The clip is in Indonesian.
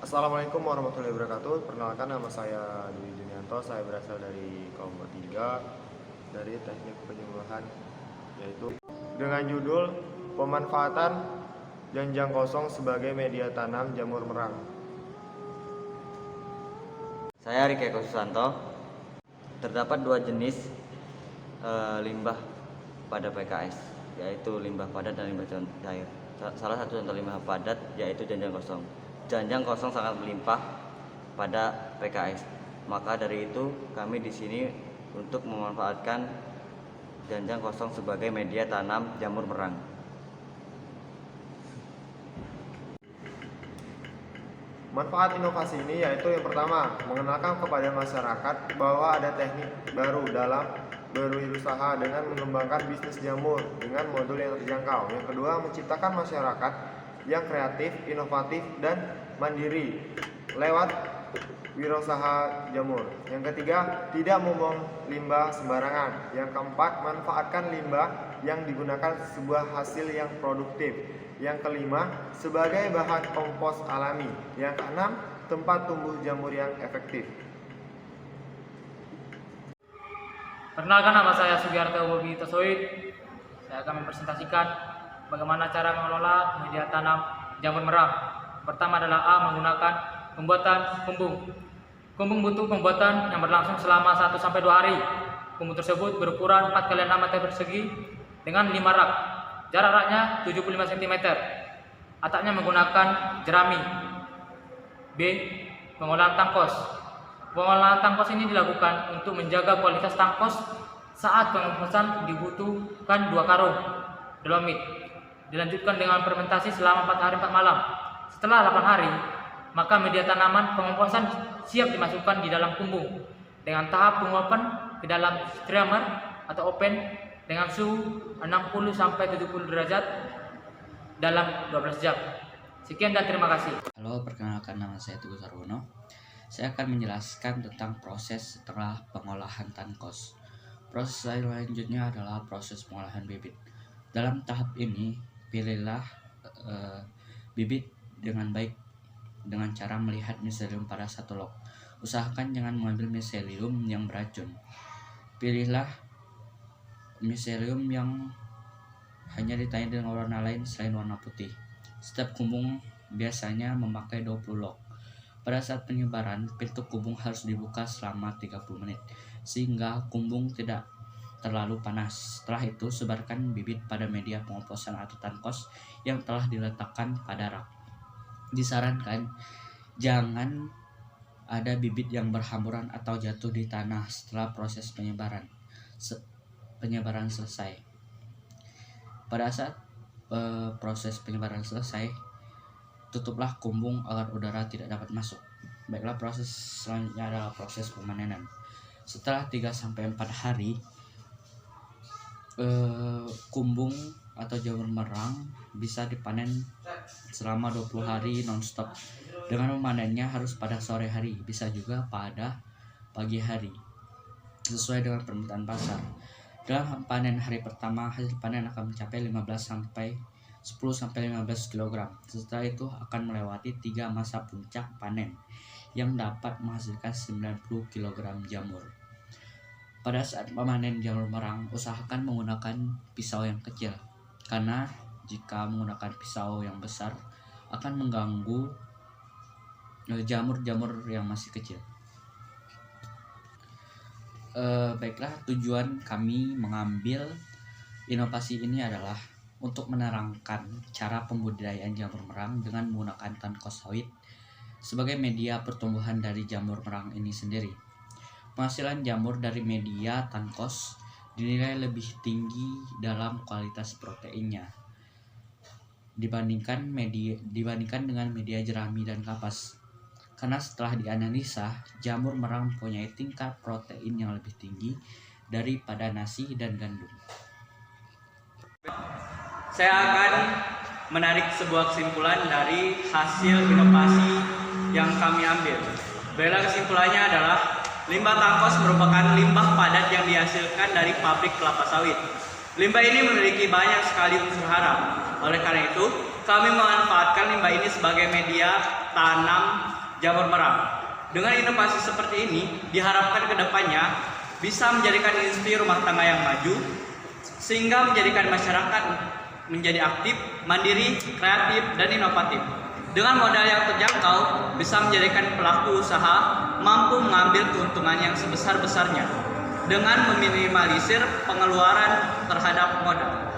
Assalamualaikum warahmatullahi wabarakatuh. Perkenalkan, nama saya Dwi Junianto. Saya berasal dari kelompok 3 dari teknik penyuluhan, yaitu dengan judul pemanfaatan janjang kosong sebagai media tanam jamur merang. Saya Riki Eko Susanto. Terdapat dua jenis limbah pada PKS, yaitu limbah padat dan limbah cair. Salah satu contoh limbah padat yaitu janjang kosong. Janjang kosong sangat melimpah pada PKS. Maka dari itu kami di sini untuk memanfaatkan janjang kosong sebagai media tanam jamur merang. Manfaat inovasi ini yaitu yang pertama, mengenalkan kepada masyarakat bahwa ada teknik baru dalam berwirausaha dengan mengembangkan bisnis jamur dengan modul yang terjangkau. Yang kedua, menciptakan masyarakat yang kreatif, inovatif, dan mandiri lewat wirausaha jamur. Yang ketiga, tidak membuang limbah sembarangan. Yang keempat, manfaatkan limbah yang digunakan sebuah hasil yang produktif. Yang kelima, sebagai bahan kompos alami. Yang keenam, tempat tumbuh jamur yang efektif. Perkenalkan, nama saya Sugiarto Bobi Tosoid. Saya akan mempresentasikan bagaimana cara mengelola media tanam jamur merang. Pertama adalah A. Menggunakan pembuatan kumbung. Kumbung butuh pembuatan yang berlangsung selama 1-2 hari. Kumbung tersebut berukuran 4 x 6 meter persegi dengan 5 rak. Jarak raknya 75 cm. Atapnya menggunakan jerami. B. Pengolahan tangkos. Pengolahan tangkos ini dilakukan untuk menjaga kualitas tangkos saat pengomposan dibutuhkan 2 karung dolomit. Dilanjutkan dengan fermentasi selama 4 hari 4 malam. Setelah 8 hari, maka media tanaman pengomposan siap dimasukkan di dalam kumbung dengan tahap penguapan ke dalam streamer atau oven dengan suhu 60-70 derajat dalam 12 jam. Sekian dan terima kasih. Halo, perkenalkan, nama saya Teguh Sarwono. Saya akan menjelaskan tentang proses setelah pengolahan tangkos. Proses selanjutnya adalah proses pengolahan bibit. Dalam tahap ini, pilihlah bibit dengan baik dengan cara melihat miselium pada satu log. Usahakan jangan mengambil miselium yang beracun. Pilihlah miselium yang hanya ditanyai dengan warna lain selain warna putih. Setiap kumbung biasanya memakai 20 log. Pada saat penyebaran, pintu kumbung harus dibuka selama 30 menit sehingga kumbung tidak terlalu panas. Setelah itu, sebarkan bibit pada media pengomposan atau tangkos yang telah diletakkan pada rak. Disarankan jangan ada bibit yang berhamburan atau jatuh di tanah setelah proses penyebaran selesai. Pada saat proses penyebaran selesai, tutuplah kumbung agar udara tidak dapat masuk. Baiklah, proses selanjutnya adalah proses pemanenan. Setelah 3-4 hari, kumbung atau jamur merang bisa dipanen selama 20 hari nonstop. Dengan memanennya harus pada sore hari, bisa juga pada pagi hari, sesuai dengan permintaan pasar. Dalam panen hari pertama, hasil panen akan mencapai 10-15 kg. Setelah itu akan melewati 3 masa puncak panen yang dapat menghasilkan 90 kg jamur. Pada saat memanen jamur merang, usahakan menggunakan pisau yang kecil, karena jika menggunakan pisau yang besar akan mengganggu jamur-jamur yang masih kecil. Baiklah, tujuan kami mengambil inovasi ini adalah untuk menerangkan cara pembudidayaan jamur merang dengan menggunakan tangkos sawit sebagai media pertumbuhan dari jamur merang ini sendiri. Penghasilan jamur dari media tangkos dinilai lebih tinggi dalam kualitas proteinnya dibandingkan dengan media jerami dan kapas. Karena setelah dianalisa, jamur merang mempunyai tingkat protein yang lebih tinggi daripada nasi dan gandum. Saya akan menarik sebuah kesimpulan dari hasil inovasi yang kami ambil. Baiklah, kesimpulannya adalah limbah tangkos merupakan limbah padat yang dihasilkan dari pabrik kelapa sawit. Limbah ini memiliki banyak sekali unsur hara. Oleh karena itu, kami memanfaatkan limbah ini sebagai media tanam jamur merang. Dengan inovasi seperti ini, diharapkan ke depannya bisa menjadikan industri rumah tangga yang maju, sehingga menjadikan masyarakat menjadi aktif, mandiri, kreatif, dan inovatif. Dengan modal yang terjangkau, bisa menjadikan pelaku usaha mampu mengambil keuntungan yang sebesar-besarnya dengan meminimalisir pengeluaran terhadap modal.